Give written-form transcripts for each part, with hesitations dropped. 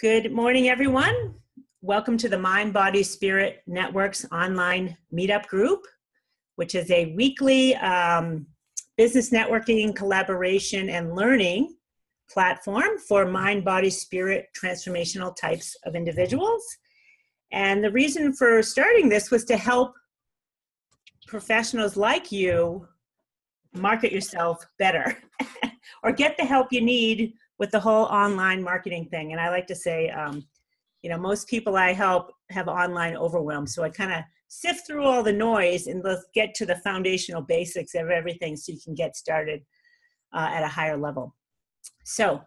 Good morning, everyone. Welcome to the Mind, Body, Spirit Network's online meetup group, which is a weekly business networking, collaboration, and learning platform for mind, body, spirit transformational types of individuals. And the reason for starting this was to help professionals like you market yourself better or get the help you need with the whole online marketing thing. And I like to say, most people I help have online overwhelm. So I kind of sift through all the noise and let's get to the foundational basics of everything so you can get started at a higher level. So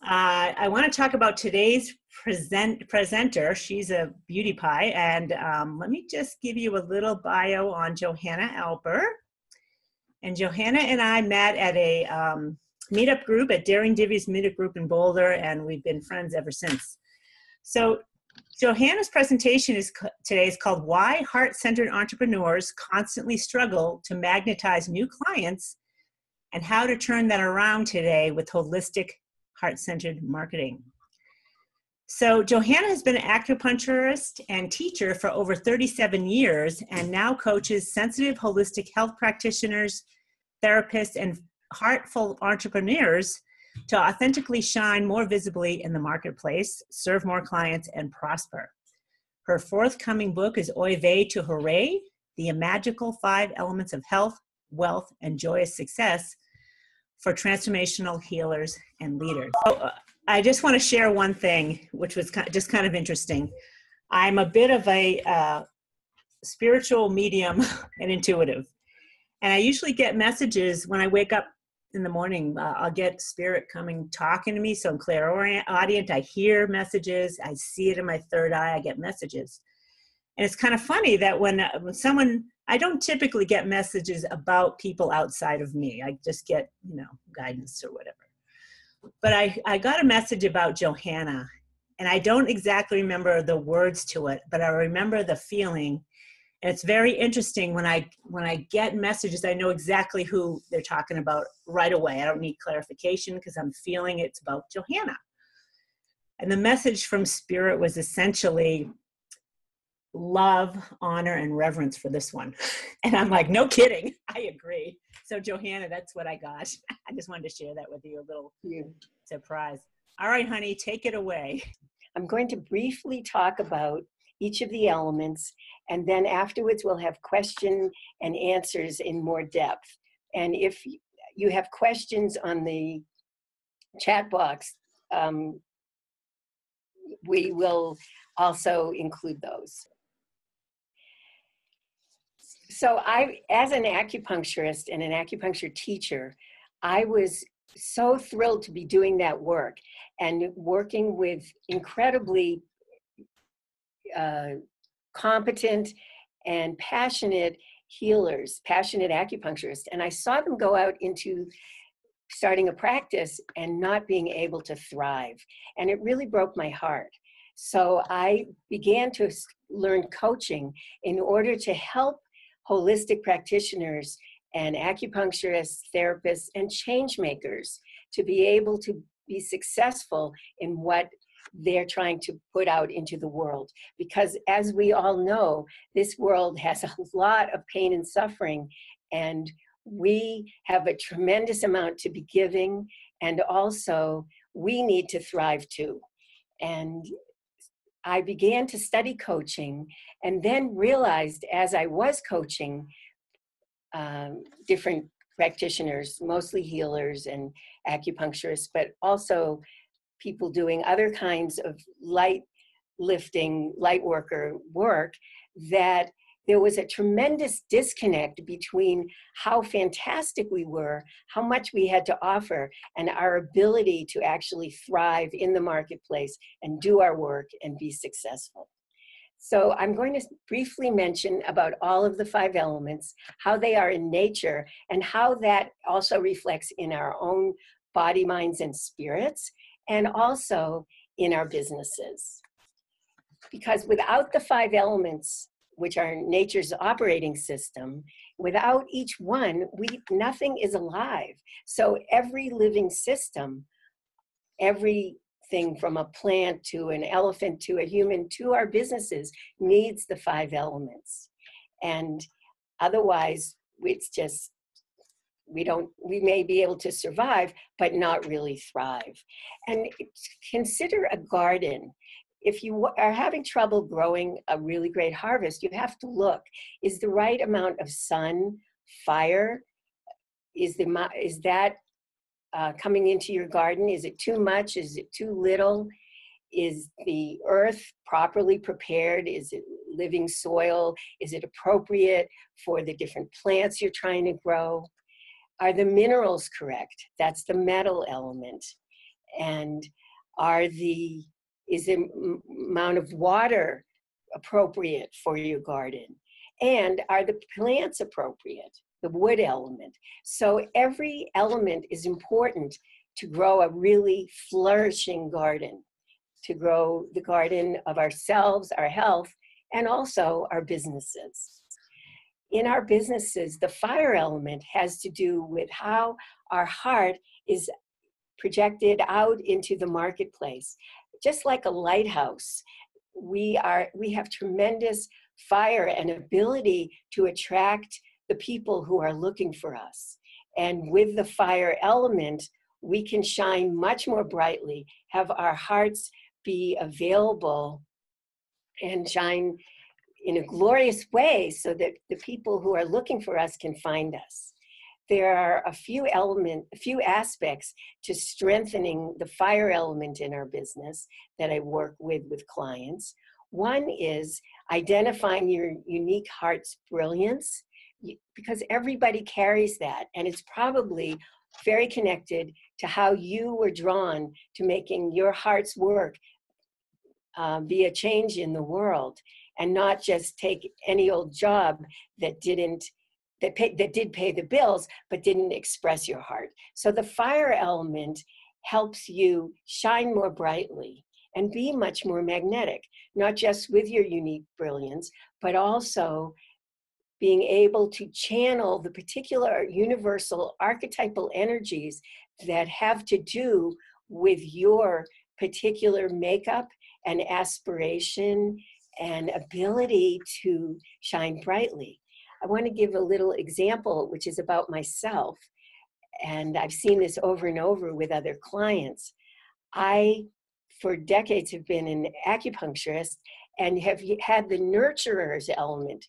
I want to talk about today's presenter. She's a beauty pie. And let me just give you a little bio on JOhanna Alper. And JOhanna and I met at a meetup group at Daring Divvy's meetup group in Boulder, and we've been friends ever since. So JOhanna's presentation today is called Why Heart-Centered Entrepreneurs Constantly Struggle to Magnetize New Clients and How to Turn that Around Today with Holistic Heart-Centered Marketing. So JOhanna has been an acupuncturist and teacher for over 37 years and now coaches sensitive holistic health practitioners, therapists, and heartful entrepreneurs to authentically shine more visibly in the marketplace, serve more clients, and prosper. Her forthcoming book is Oy Vey to Hooray, The Magical 5 Elements of Health, Wealth, and Joyous Success for Transformational Healers and Leaders. So, I just want to share one thing, which was just kind of interesting. I'm a bit of a spiritual medium and intuitive. And I usually get messages when I wake up in the morning. I'll get spirit coming, talking to me. So I'm clairaudient. I hear messages. I see it in my third eye. I get messages. And it's kind of funny that when someone, I don't typically get messages about people outside of me. I just get, guidance or whatever. But I got a message about JOhanna, and I don't exactly remember the words to it, but I remember the feeling. And it's very interesting when I get messages, I know exactly who they're talking about right away. I don't need clarification because I'm feeling it's about JOhanna. And the message from Spirit was essentially love, honor, and reverence for this one. And I'm like, no kidding. I agree. So JOhanna, that's what I got. I just wanted to share that with you, a little surprise. All right, honey, take it away. I'm going to briefly talk about each of the elements, and then afterwards we'll have question and answers in more depth. And if you have questions on the chat box, we will also include those. So as an acupuncturist and an acupuncture teacher, I was so thrilled to be doing that work and working with incredibly competent and passionate healers, passionate acupuncturists. And I saw them go out into starting a practice and not being able to thrive. And it really broke my heart. So I began to learn coaching in order to help holistic practitioners and acupuncturists, therapists, and change makers to be able to be successful in what they're trying to put out into the world. Because as we all know, this world has a lot of pain and suffering, and we have a tremendous amount to be giving, and also we need to thrive too. And I began to study coaching and then realized as I was coaching different practitioners, mostly healers and acupuncturists, but also people doing other kinds of light lifting, light worker work, that there was a tremendous disconnect between how fantastic we were, how much we had to offer, and our ability to actually thrive in the marketplace and do our work and be successful. So I'm going to briefly mention about all of the 5 elements, how they are in nature, and how that also reflects in our own body, minds, and spirits, and also in our businesses. Because without the 5 elements, which are nature's operating system, without each one, nothing is alive. So every living system, every everything from a plant to an elephant to a human to our businesses needs the 5 elements. And otherwise, it's just, we may be able to survive, but not really thrive. And consider a garden. If you are having trouble growing a really great harvest, you have to look, is the right amount of sun, fire, is that coming into your garden? Is it too much? Is it too little? Is the earth properly prepared? Is it living soil? Is it appropriate for the different plants you're trying to grow? Are the minerals correct? That's the metal element. And is the amount of water appropriate for your garden? And are the plants appropriate? The wood element. So every element is important to grow a really flourishing garden, to grow the garden of ourselves, our health, and also our businesses. In our businesses, the fire element has to do with how our heart is projected out into the marketplace. Just like a lighthouse, we have tremendous fire and ability to attract the people who are looking for us. And with the fire element, we can shine much more brightly, have our hearts be available and shine in a glorious way so that the people who are looking for us can find us. There are a few aspects to strengthening the fire element in our business that I work with clients. One is identifying your unique heart's brilliance, because everybody carries that, and it's probably very connected to how you were drawn to making your heart's work be a change in the world, and not just take any old job that did pay the bills, but didn't express your heart. So the fire element helps you shine more brightly and be much more magnetic, not just with your unique brilliance, but also being able to channel the particular universal archetypal energies that have to do with your particular makeup and aspiration and ability to shine brightly. I want to give a little example, which is about myself. And I've seen this over and over with other clients. I, for decades, have been an acupuncturist and have had the nurturer's element,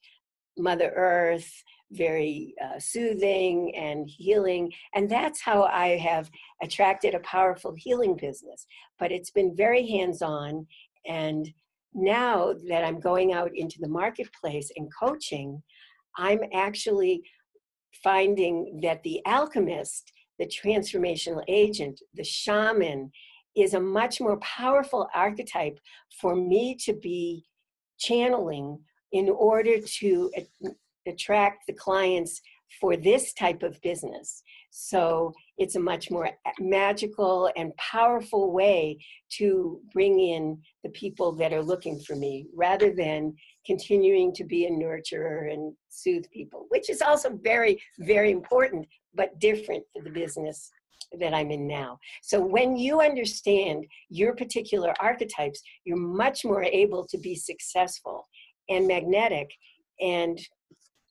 Mother Earth, very soothing and healing. And that's how I have attracted a powerful healing business. But it's been very hands-on. And now that I'm going out into the marketplace and coaching, I'm actually finding that the alchemist, the transformational agent, the shaman, is a much more powerful archetype for me to be channeling in order to attract the clients for this type of business. So it's a much more magical and powerful way to bring in the people that are looking for me, rather than continuing to be a nurturer and soothe people, which is also very, very important, but different for the business that I'm in now. So when you understand your particular archetypes, you're much more able to be successful and magnetic and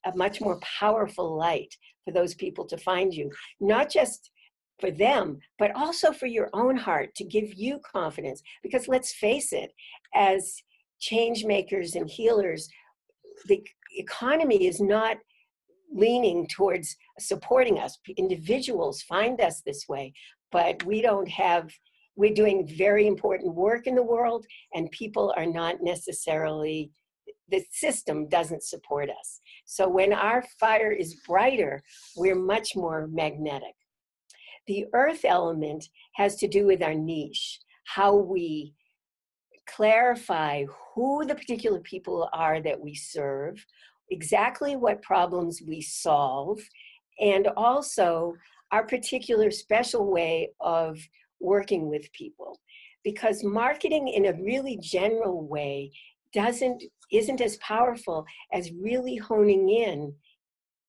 a much more powerful light for those people to find you, not just for them, but also for your own heart, to give you confidence. Because let's face it, as change makers and healers, the economy is not leaning towards supporting us. Individuals find us this way, but we're doing very important work in the world, and people are not necessarily, the system doesn't support us. So when our fire is brighter, we're much more magnetic. The earth element has to do with our niche, how we clarify who the particular people are that we serve, exactly what problems we solve, and also our particular special way of working with people. Because marketing in a really general way isn't as powerful as really honing in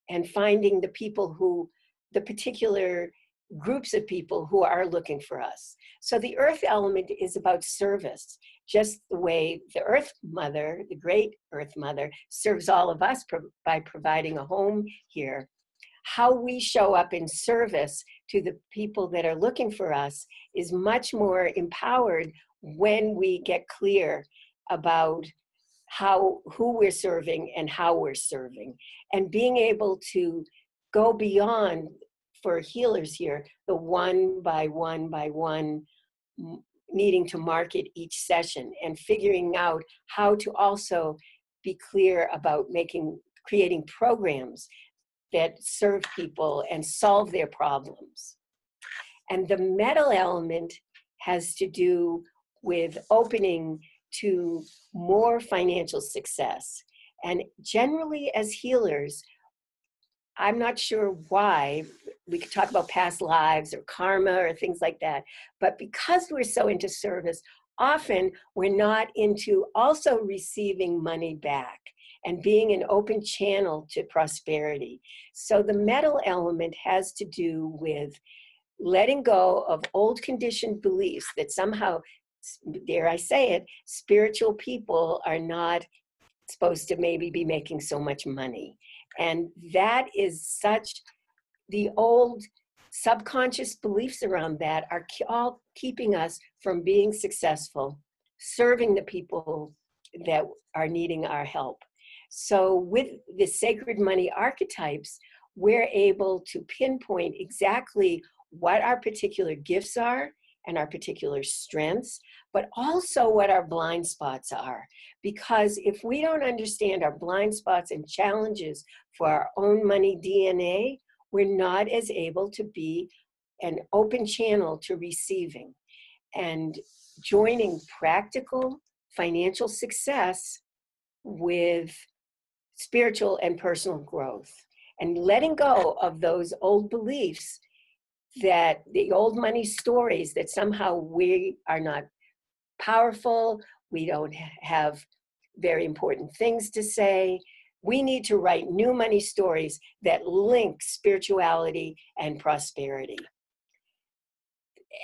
and finding the people who, the particular groups of people who are looking for us. So the earth element is about service, just the way the Earth Mother, the great Earth Mother, serves all of us by providing a home here. How we show up in service to the people that are looking for us is much more empowered when we get clear about who we're serving and how we're serving, and being able to go beyond, for healers here, the one by one needing to market each session, and figuring out how to also be clear about creating programs that serve people and solve their problems. And the metal element has to do with opening to more financial success. And generally as healers, I'm not sure why, we could talk about past lives or karma or things like that, but because we're so into service, often we're not into also receiving money back and being an open channel to prosperity. So the metal element has to do with letting go of old conditioned beliefs that somehow, dare I say it, spiritual people are not supposed to maybe be making so much money. And that is the old subconscious beliefs around that are all keeping us from being successful, serving the people that are needing our help. So with the sacred money archetypes, we're able to pinpoint exactly what our particular gifts are and our particular strengths, but also what our blind spots are. Because if we don't understand our blind spots and challenges for our own money DNA, we're not as able to be an open channel to receiving. And joining practical financial success with spiritual and personal growth, and letting go of those old beliefs, that the old money stories that somehow we are not powerful, we don't have very important things to say. We need to write new money stories that link spirituality and prosperity.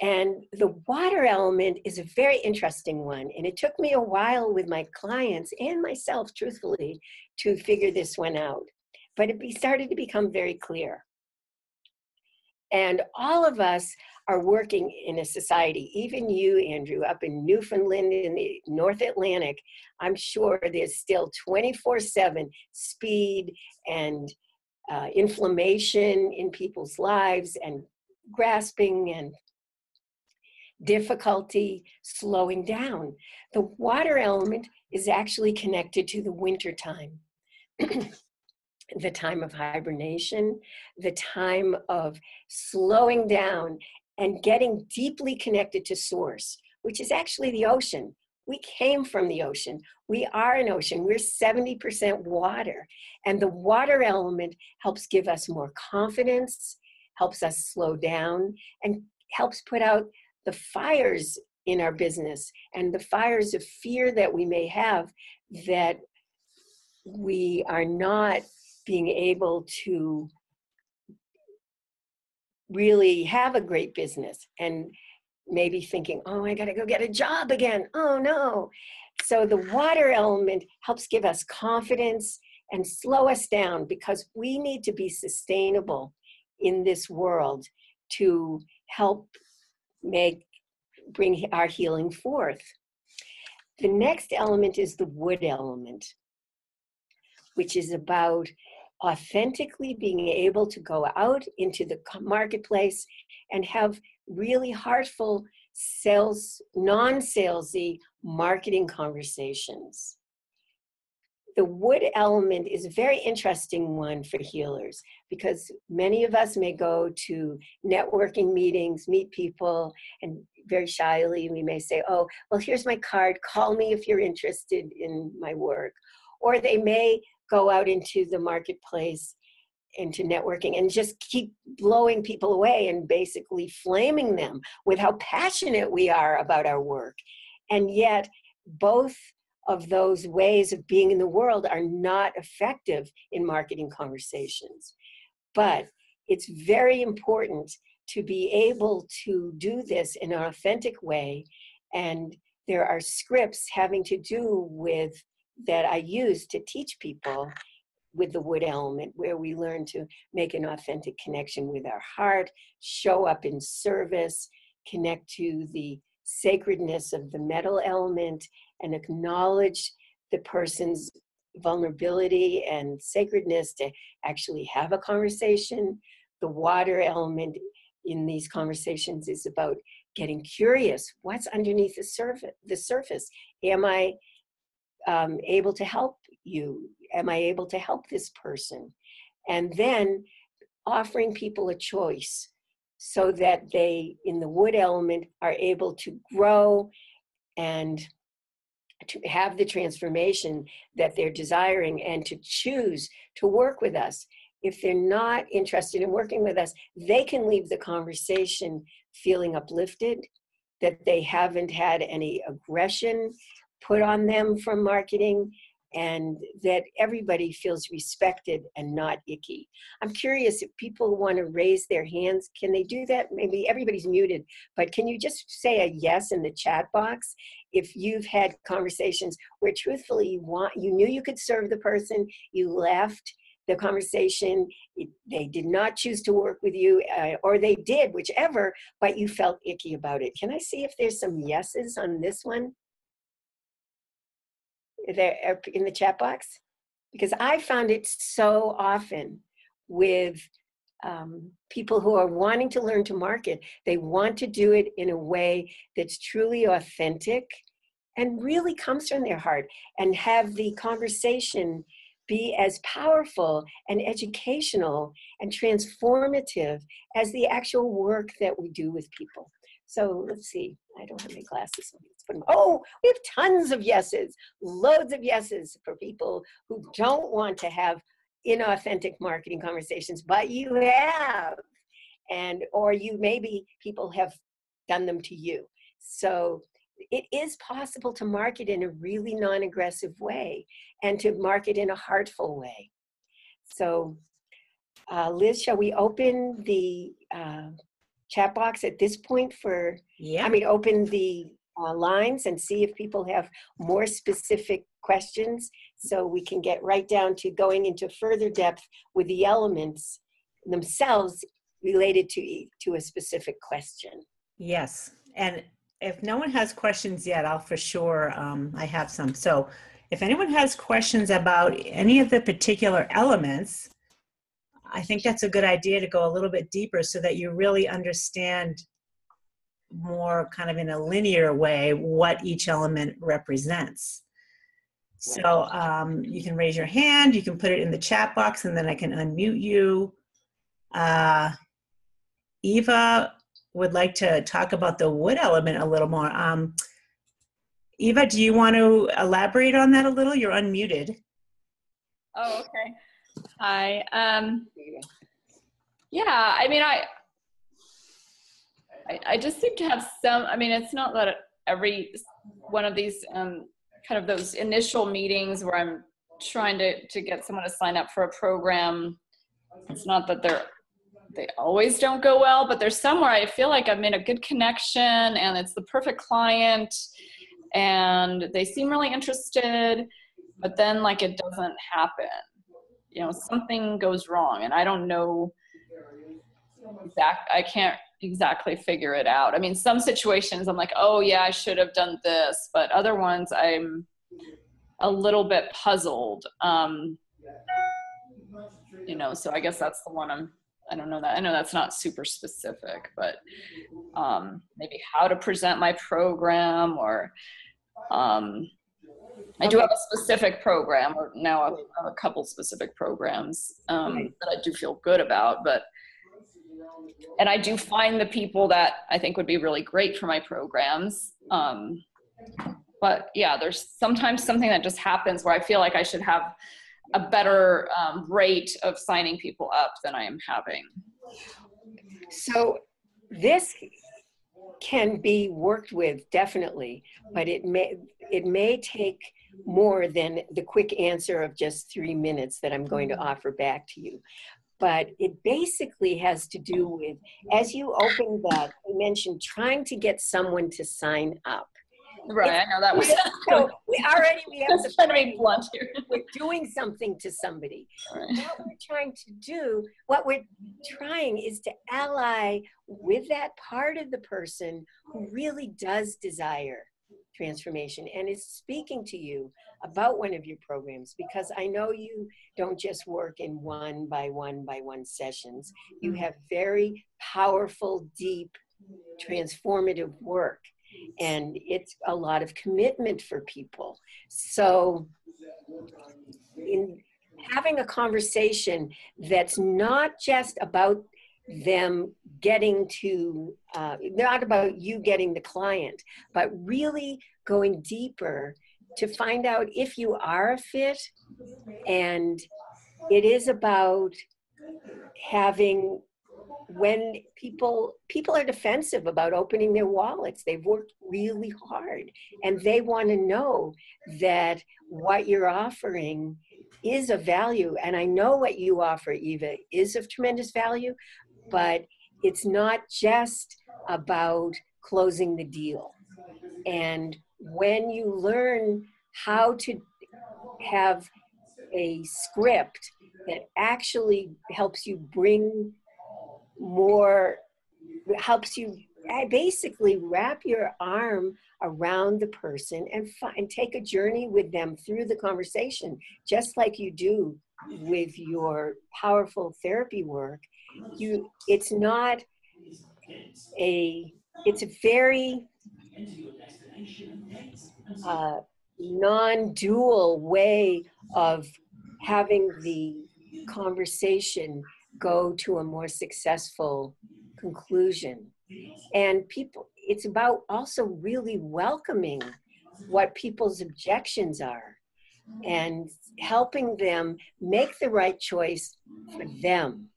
And the water element is a very interesting one. And it took me a while with my clients and myself, truthfully, to figure this one out. But it started to become very clear. And all of us are working in a society, even you, Andrew, up in Newfoundland in the North Atlantic. I'm sure there's still 24/7 speed and inflammation in people's lives, and grasping and difficulty slowing down. The water element is actually connected to the winter time. The time of hibernation, the time of slowing down and getting deeply connected to source, which is actually the ocean. We came from the ocean. We are an ocean. We're 70% water. And the water element helps give us more confidence, helps us slow down, and helps put out the fires in our business and the fires of fear that we may have, that we are not being able to really have a great business, and maybe thinking, oh, I gotta go get a job again. Oh no. So the water element helps give us confidence and slow us down, because we need to be sustainable in this world to help bring our healing forth. The next element is the wood element, which is about authentically being able to go out into the marketplace and have really heartful non-salesy marketing conversations. The wood element is a very interesting one for healers, because many of us may go to networking meetings, meet people, and very shyly we may say, oh, well, here's my card, call me if you're interested in my work. Or they may go out into the marketplace, into networking, and just keep blowing people away and basically flaming them with how passionate we are about our work. And yet both of those ways of being in the world are not effective in marketing conversations. But it's very important to be able to do this in an authentic way. And there are scripts having to do with that I use to teach people with the wood element, where we learn to make an authentic connection with our heart, show up in service, connect to the sacredness of the metal element, and acknowledge the person's vulnerability and sacredness to actually have a conversation. The water element in these conversations is about getting curious. What's underneath the surface? Am I able to help you? Am I able to help this person? And then offering people a choice so that they, in the wood element, are able to grow and to have the transformation that they're desiring and to choose to work with us. If they're not interested in working with us, they can leave the conversation feeling uplifted, that they haven't had any aggression put on them from marketing, and that everybody feels respected and not icky. I'm curious if people want to raise their hands, can they do that? Maybe everybody's muted, but can you just say a yes in the chat box if you've had conversations where truthfully you knew you could serve the person, you left the conversation, they did not choose to work with you, or they did, whichever, but you felt icky about it. Can I see if there's some yeses on this one? There in the chat box? Because I found it so often with people who are wanting to learn to market. They want to do it in a way that's truly authentic and really comes from their heart, and have the conversation be as powerful and educational and transformative as the actual work that we do with people. So let's see, I don't have any glasses. Let's put them. Oh, we have tons of yeses, loads of yeses for people who don't want to have inauthentic marketing conversations, but you have, or you maybe people have done them to you. So it is possible to market in a really non-aggressive way and to market in a heartful way. So Liz, shall we open the chat box at this point for, Yeah. I mean, open the lines and see if people have more specific questions, so we can get right down to going into further depth with the elements themselves related to a specific question. Yes. And if no one has questions yet, I'll for sure, I have some. So if anyone has questions about any of the particular elements, I think that's a good idea to go a little bit deeper so that you really understand more kind of in a linear way what each element represents. So you can raise your hand, you can put it in the chat box, and then I can unmute you. Eva would like to talk about the wood element a little more. Eva, do you want to elaborate on that a little? You're unmuted. Oh, okay. Hi. Yeah, I mean, I just seem to have some, I mean, it's not that every one of these kind of those initial meetings where I'm trying to get someone to sign up for a program, it's not that they always don't go well, but there's some where I feel like I've made a good connection and it's the perfect client and they seem really interested, but then like it doesn't happen. You know, something goes wrong and I don't know I can't exactly figure it out. I mean, some situations I'm like, oh yeah, I should have done this, but other ones I'm a little bit puzzled. You know, so I guess that's the one I don't know that. I know that's not super specific, but maybe how to present my program, or I do have a specific program, or now I have a couple specific programs that I do feel good about, and I do find the people that I think would be really great for my programs. But yeah, there's sometimes something that just happens where I feel like I should have a better rate of signing people up than I am having. So this can be worked with, definitely, but it may take more than the quick answer of just 3 minutes that I'm going to offer back to you. but it basically has to do with, as you open that, you mentioned trying to get someone to sign up. Right, I know that was. So we have the trying to be blunt here. We're doing something to somebody. Right. What we're trying is to ally with that part of the person who really does desire transformation and is speaking to you about one of your programs, because I know you don't just work in one by one sessions. You have very powerful, deep, transformative work. And it's a lot of commitment for people. So in having a conversation that's not just about them getting to, not about you getting the client, but really going deeper to find out if you are a fit. And it is about having, when people are defensive about opening their wallets, they've worked really hard and they want to know that what you're offering is of value. And I know what you offer, Eva, is of tremendous value, but it's not just about closing the deal. And when you learn how to have a script that actually helps you bring more, helps you basically wrap your arm around the person and take a journey with them through the conversation, just like you do with your powerful therapy work. It's a very non-dual way of having the conversation go to a more successful conclusion. And it's about also really welcoming what people's objections are and helping them make the right choice for them.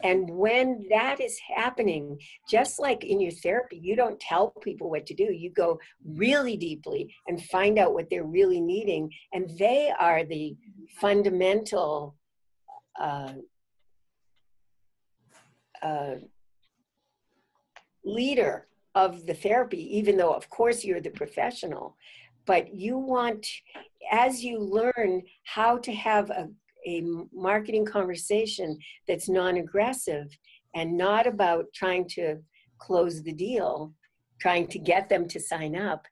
And when that is happening, just like in your therapy, you don't tell people what to do. You go really deeply and find out what they're really needing. And they are the fundamental leader of the therapy, even though of course you're the professional. But you want, as you learn how to have a marketing conversation that's non-aggressive and not about trying to close the deal, trying to get them to sign up,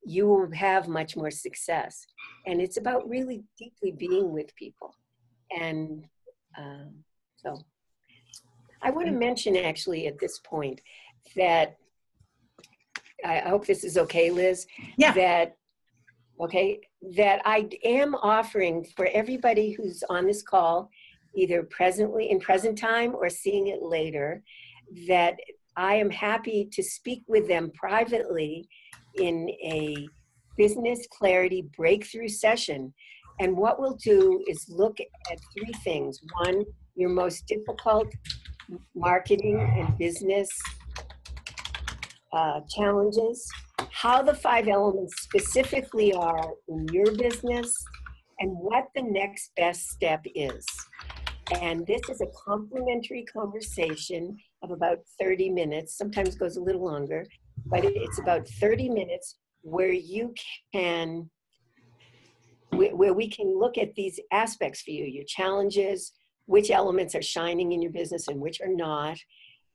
you will have much more success. And it's about really deeply being with people. And so I want to mention actually at this point that, I hope this is okay, Liz, yeah. that I am offering for everybody who's on this call, either presently in present time or seeing it later, that I am happy to speak with them privately in a business clarity breakthrough session. And what we'll do is look at three things. One, your most difficult marketing and business challenges, how the 5 elements specifically are in your business, and what the next best step is. And this is a complimentary conversation of about 30 minutes, sometimes goes a little longer, but it's about 30 minutes where you can, where we can look at these aspects for you, your challenges, which elements are shining in your business and which are not,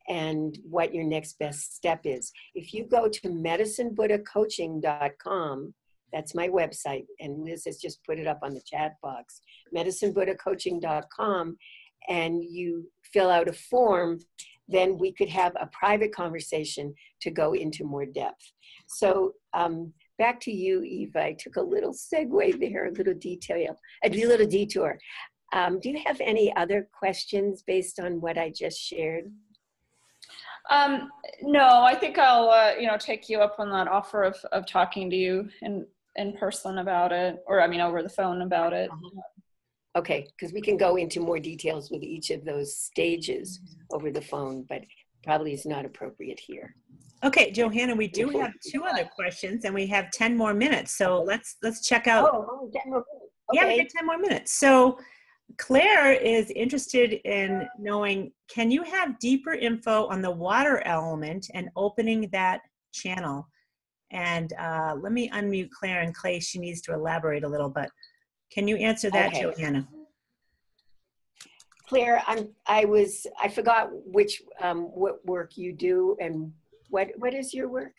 and what your next best step is. If you go to medicinebuddhacoaching.com, that's my website, and Liz has just put it up on the chat box, medicinebuddhacoaching.com, and you fill out a form, then we could have a private conversation to go into more depth. So back to you, Eva. I took a little segue there, a little detour. Do you have any other questions based on what I just shared? No, I think I'll, take you up on that offer of talking to you in person about it, or over the phone about it. Okay, because we can go into more details with each of those stages over the phone, but probably is not appropriate here. Okay, JOhanna, we do have 2 other questions and we have 10 more minutes. So let's check out. Oh, 10 more minutes. Okay. Yeah, we get 10 more minutes. So Claire is interested in knowing, can you have deeper info on the water element and opening that channel? And let me unmute Claire in case she needs to elaborate a little, but can you answer that, Okay. JOhanna? Claire, I forgot which, what work you do and what is your work?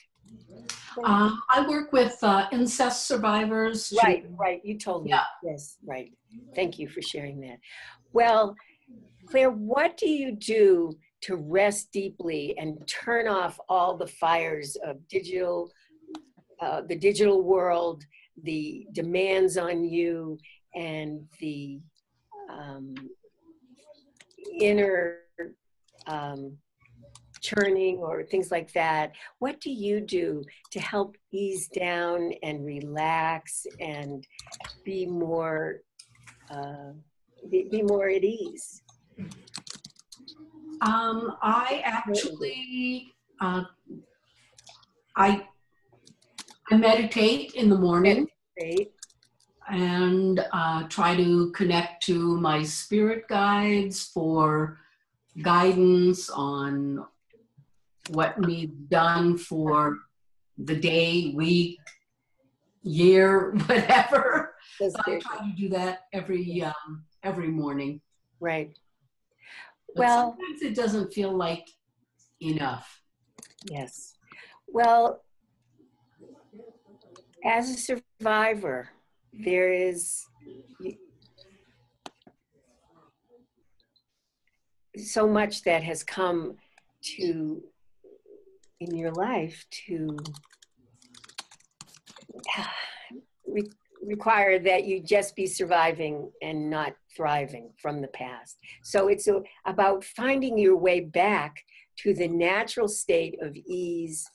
I work with incest survivors. Right, you told me. Yeah. Yes, right. Thank you for sharing that. Well, Claire, what do you do to rest deeply and turn off all the fires of the digital world, the demands on you, and the inner churning or things like that? What do you do to help ease down and relax and be more at ease? I actually I meditate in the morning. Meditate. And try to connect to my spirit guides for guidance on what needs done for the day, week, year, whatever. So I try to do that every morning. Right. But Well, sometimes it doesn't feel like enough. yes. Well, as a survivor, there is so much that has come to in your life to require that you just be surviving and not thriving from the past. So it's about finding your way back to the natural state of ease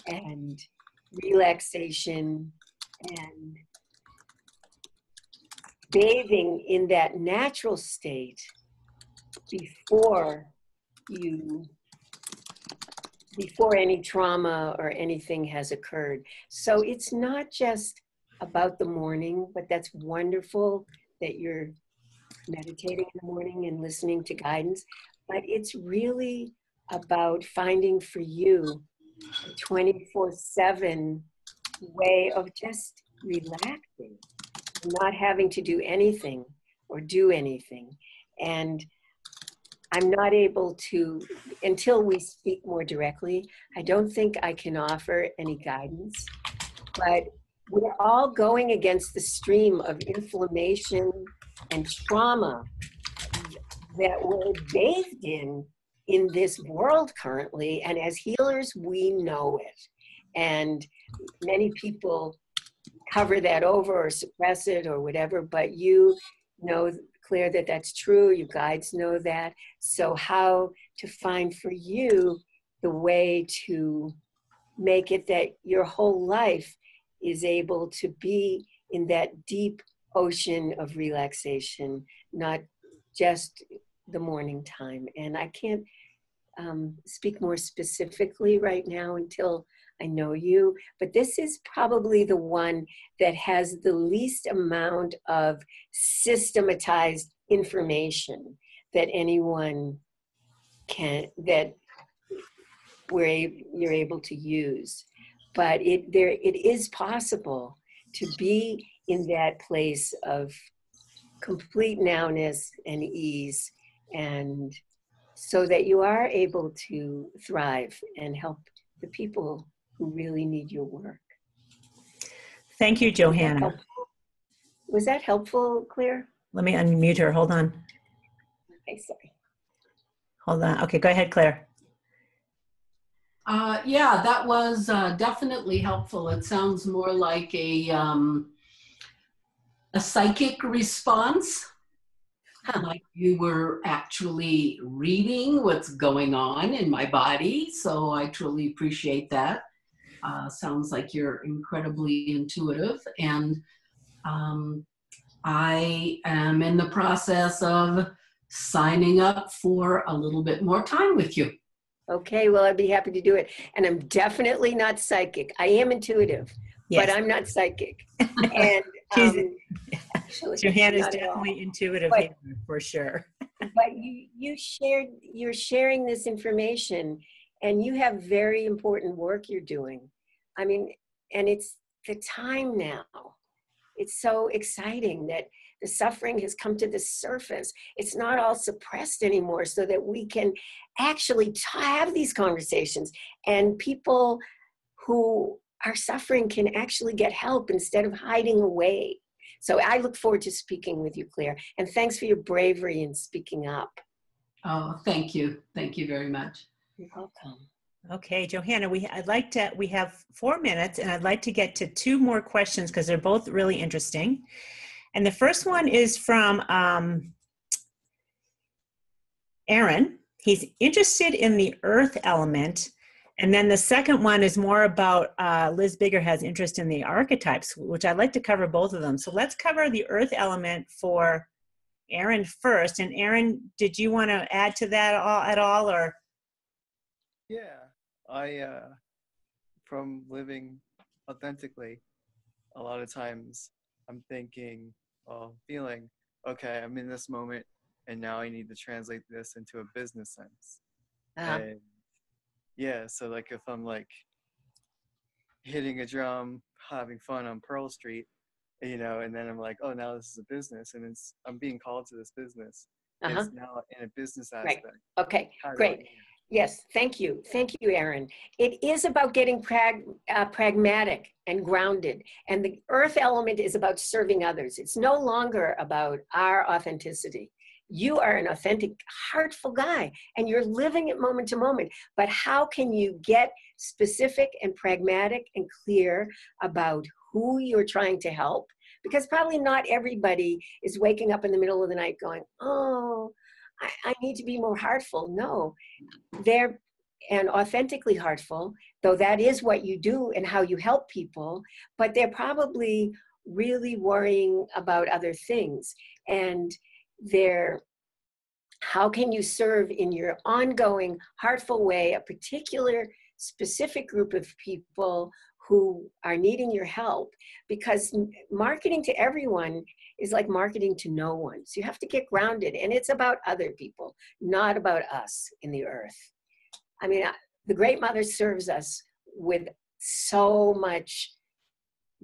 and relaxation and bathing in that natural state before any trauma or anything has occurred. So it's not just about the morning, but that's wonderful that you're meditating in the morning and listening to guidance, but it's really about finding for you a 24/7 way of just relaxing, not having to do anything or do anything. And I'm not able to, until we speak more directly, I don't think I can offer any guidance, but we're all going against the stream of inflammation and trauma that we're bathed in this world currently. And as healers, we know it. And many people cover that over or suppress it or whatever, but you know, Claire, that that's true. You guides know that. So how to find for you the way to make it that your whole life is able to be in that deep ocean of relaxation, not just the morning time. And I can't speak more specifically right now until I know you, but this is probably the one that has the least amount of systematized information that anyone that you're able to use. But it is possible to be in that place of complete nowness and ease, and so that you are able to thrive and help the people who really need your work. Thank you, JOhanna. Was that helpful, Claire? Let me unmute her. Hold on. Okay, sorry. Hold on. Okay, go ahead, Claire. Yeah, that was definitely helpful. It sounds more like a psychic response, like you were actually reading what's going on in my body. So I truly appreciate that. Sounds like you're incredibly intuitive, and I am in the process of signing up for a little bit more time with you. Okay, well, I'd be happy to do it. And I'm definitely not psychic. I am intuitive, Yes. but I'm not psychic. And actually. JOhanna is Not at all. definitely intuitive But- here, for sure. But you're sharing this information, and you have very important work you're doing. I mean, and it's the time now. It's so exciting that the suffering has come to the surface. It's not all suppressed anymore, so that we can actually have these conversations, and people who are suffering can actually get help instead of hiding away. So I look forward to speaking with you, Claire, and thanks for your bravery in speaking up. Oh, thank you. Thank you very much. You're welcome. Okay, JOhanna, we have 4 minutes, and I'd like to get to 2 more questions because they're both really interesting. And the first one is from Aaron. He's interested in the earth element. And then the second one is more about Liz Bigger has interest in the archetypes, which I'd like to cover both of them. So let's cover the earth element for Aaron first. And Aaron, did you want to add to that at all, or? Yeah, I, from living authentically, a lot of times I'm thinking, feeling, okay, I'm in this moment, and now I need to translate this into a business sense. And yeah, so like if I'm like hitting a drum, having fun on Pearl Street, you know, and then I'm like, oh, now this is a business, and I'm being called to this business. It's now in a business aspect. Right. Okay, great. Yes, thank you. Thank you, Aaron. It is about getting pragmatic and grounded. And the earth element is about serving others. It's no longer about our authenticity. You are an authentic, heartful guy, and you're living it moment to moment. But how can you get specific and pragmatic and clear about who you're trying to help? Because probably not everybody is waking up in the middle of the night going, oh, I need to be more heartful. No, they're and authentically heartful, though that is what you do and how you help people, but they're probably really worrying about other things. And how can you serve in your ongoing heartful way a particular specific group of people who are needing your help? Because marketing to everyone is like marketing to no one. So you have to get grounded, and it's about other people, not about us in the earth. I mean, the Great Mother serves us with so much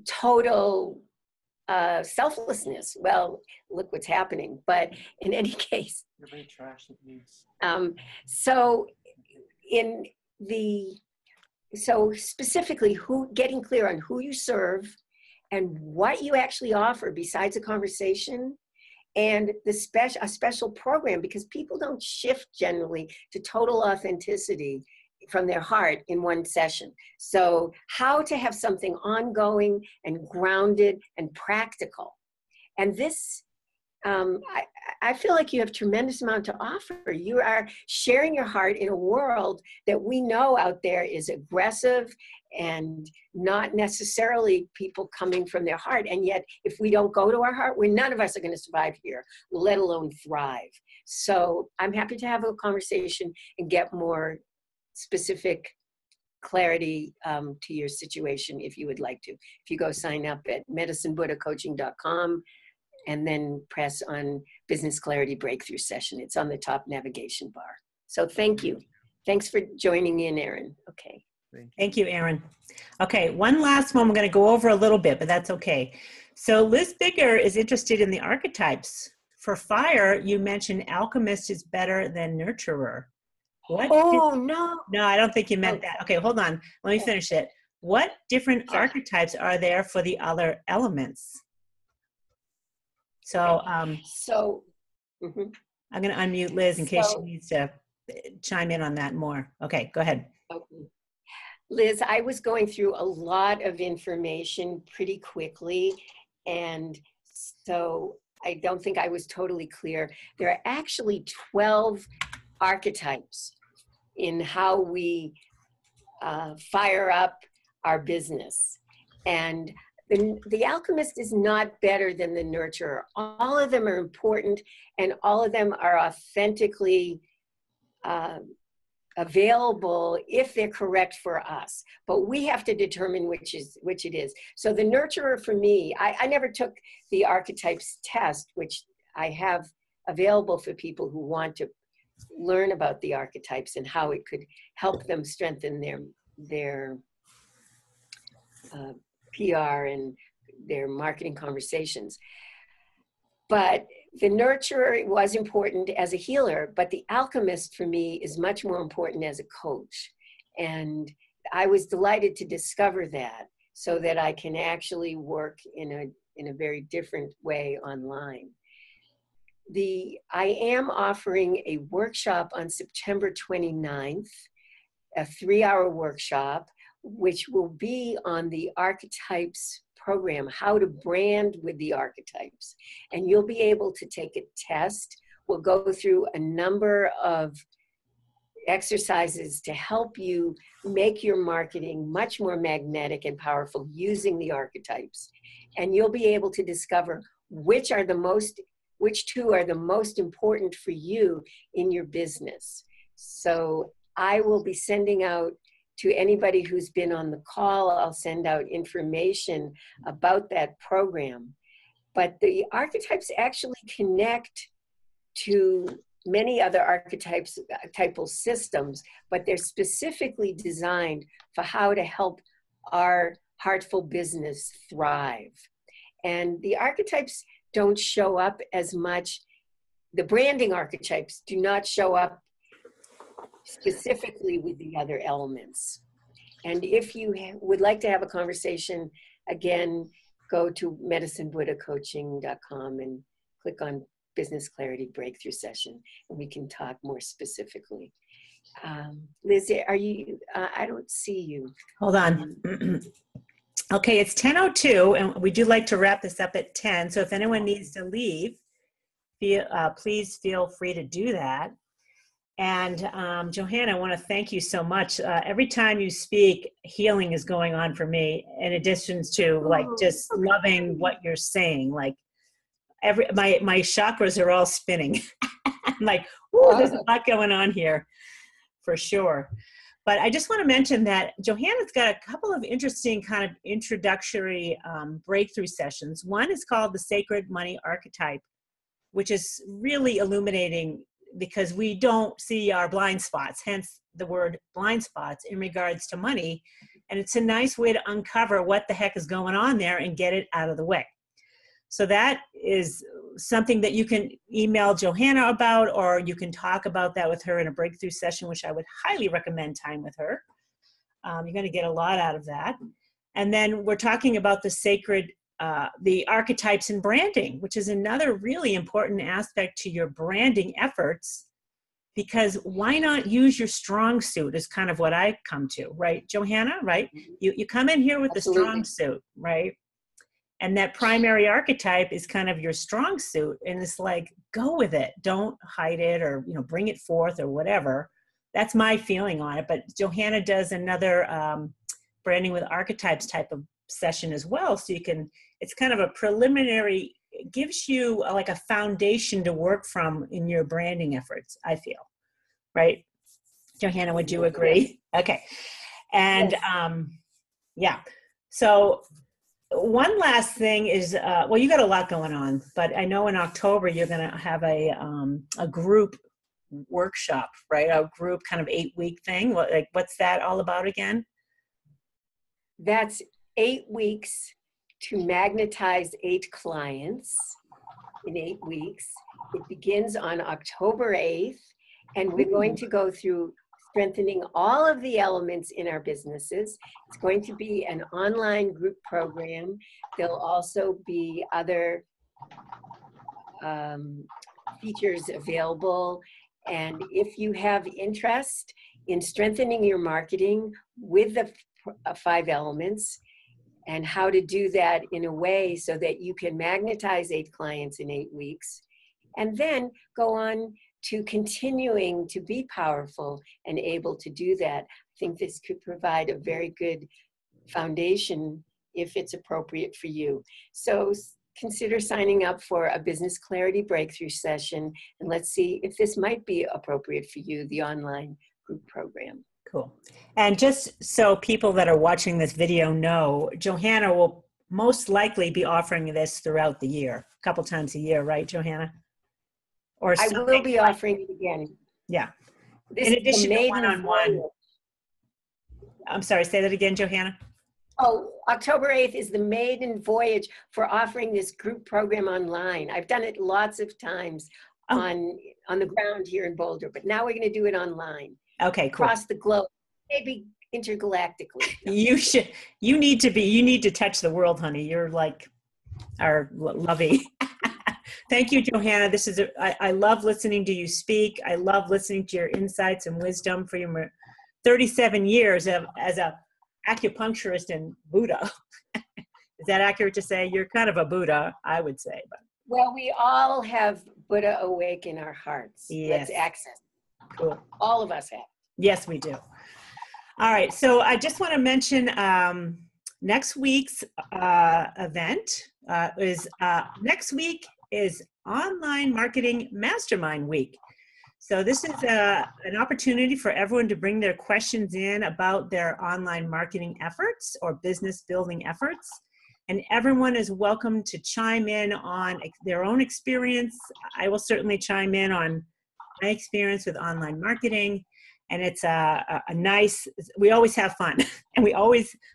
total selflessness. Well, look what's happening. But in any case, so specifically, getting clear on who you serve and what you actually offer besides a conversation, and a special program, because people don't shift generally to total authenticity from their heart in one session. So how to have something ongoing and grounded and practical. And this, I feel like you have tremendous amount to offer. You are sharing your heart in a world that we know out there is aggressive and not necessarily people coming from their heart. And yet, if we don't go to our heart, none of us are going to survive here, let alone thrive. So I'm happy to have a conversation and get more specific clarity to your situation if you would like to. If you go sign up at medicinebuddhacoaching.com and then press on Business Clarity Breakthrough Session. It's on the top navigation bar. So thank you. Thanks for joining in, Aaron. Okay. Thank you, Aaron. Okay, one last one. We're going to go over a little bit, but that's okay. So Liz Bigger is interested in the archetypes. For fire, you mentioned alchemist is better than nurturer. No. No, I don't think you meant that. Okay, hold on. Let me finish it. What different archetypes are there for the other elements? So, I'm going to unmute Liz in case she needs to chime in on that more. Okay, go ahead. Okay. Liz, I was going through a lot of information pretty quickly, and so I don't think I was totally clear. There are actually 12 archetypes in how we fire up our business. And the alchemist is not better than the nurturer. All of them are important, and all of them are authentically available if they're correct for us, but we have to determine which it is. So the nurturer for me, I never took the Archetypes test, which I have available for people who want to learn about the archetypes and how it could help them strengthen their PR and their marketing conversations. But the nurturer was important as a healer, but the alchemist for me is much more important as a coach. And I was delighted to discover that so that I can actually work in a very different way online. I am offering a workshop on September 29th, a 3-hour workshop, which will be on the Archetypes program, how to brand with the archetypes. And you'll be able to take a test. We'll go through a number of exercises to help you make your marketing much more magnetic and powerful using the archetypes. And you'll be able to discover which two are the most important for you in your business. So I will be sending out to anybody who's been on the call, I'll send out information about that program. But the archetypes actually connect to many other archetypal systems, but they're specifically designed for how to help our heartful business thrive. And the archetypes don't show up as much. The branding archetypes do not show up specifically with the other elements. And if you would like to have a conversation, again, go to medicinebuddhacoaching.com and click on Business Clarity Breakthrough Session, and we can talk more specifically. Liz, are you, I don't see you. Hold on. Okay, it's 10:02, and we do like to wrap this up at 10. So if anyone needs to leave, please feel free to do that. And JOhanna, I want to thank you so much. Every time you speak, healing is going on for me, in addition to like just loving what you're saying. Like my chakras are all spinning. I'm like, ooh, there's a lot going on here for sure. But I just want to mention that JOhanna's got a couple of interesting kind of introductory breakthrough sessions. One is called the Sacred Money Archetype, which is really illuminating because we don't see our blind spots, hence the word blind spots in regards to money. And it's a nice way to uncover what the heck is going on there and get it out of the way. So that is something that you can email JOhanna about, or you can talk about that with her in a breakthrough session, which I would highly recommend time with her. You're going to get a lot out of that. And then we're talking about the archetypes and branding, which is another really important aspect to your branding efforts, because why not use your strong suit is kind of what I come to, right, JOhanna, right? You come in here with Absolutely. the strong suit, right? And that primary archetype is kind of your strong suit, and it's like, go with it. Don't hide it or, bring it forth or whatever. That's my feeling on it. But JOhanna does another branding with archetypes type of session as well. So it's kind of a preliminary, it gives you like a foundation to work from in your branding efforts, I feel, right? JOhanna, would you agree? Okay. And yeah, so one last thing is, well, you got a lot going on, but I know in October you're going to have a group workshop, right? A group kind of 8-week thing. What's that all about again? That's 8 weeks to magnetize 8 clients in 8 weeks. It begins on October 8th, and we're going to go through strengthening all of the elements in our businesses. It's going to be an online group program. There'll also be other features available. And if you have interest in strengthening your marketing with the 5 elements and how to do that in a way so that you can magnetize 8 clients in 8 weeks, and then go on to continuing to be powerful and able to do that. I think this could provide a very good foundation if it's appropriate for you. So consider signing up for a Business Clarity Breakthrough Session, and let's see if this might be appropriate for you, the online group program. Cool. And just so people that are watching this video know, JOhanna will most likely be offering this throughout the year, a couple times a year, right, JOhanna? Or I will be offering it again. Yeah. This In is the addition to maiden one-on-one. voyage. I'm sorry, say that again, JOhanna. Oh, October 8th is the maiden voyage for offering this group program online. I've done it lots of times on the ground here in Boulder, but now we're going to do it online. Okay, cool. Across the globe, maybe intergalactically. You need to touch the world, honey. You're like our lovey. Thank you, JOhanna. I love listening to you speak. I love listening to your insights and wisdom for your 37 years as a acupuncturist and Buddha. Is that accurate to say? You're kind of a Buddha, I would say. But well, we all have Buddha awake in our hearts. Yes. Let's access. Cool. All of us have. Yes, we do. All right. So I just want to mention next week's event next week is Online Marketing Mastermind Week. So this is an opportunity for everyone to bring their questions in about their online marketing efforts or business building efforts. And everyone is welcome to chime in on their own experience. I will certainly chime in on my experience with online marketing. And it's we always have fun. And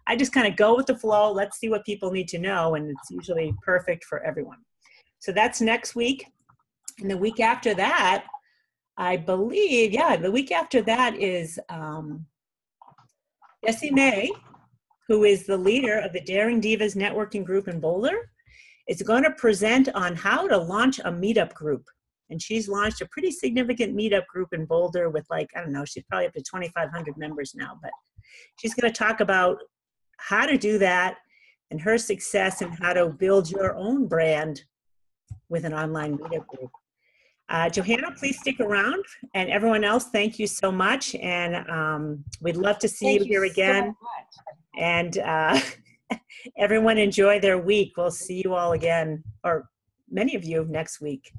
I just kind of go with the flow. Let's see what people need to know. And it's usually perfect for everyone. So that's next week. And the week after that, I believe, the week after that is Jessie May, who is the leader of the Daring Divas networking group in Boulder, is going to present on how to launch a meetup group. And she's launched a pretty significant meetup group in Boulder with she's probably up to 2,500 members now, but she's going to talk about how to do that and her success and how to build your own brand with an online meetup group. JOhanna, please stick around. And everyone else, thank you so much. And we'd love to see you here again. So and everyone enjoy their week. We'll see you all again, or many of you next week.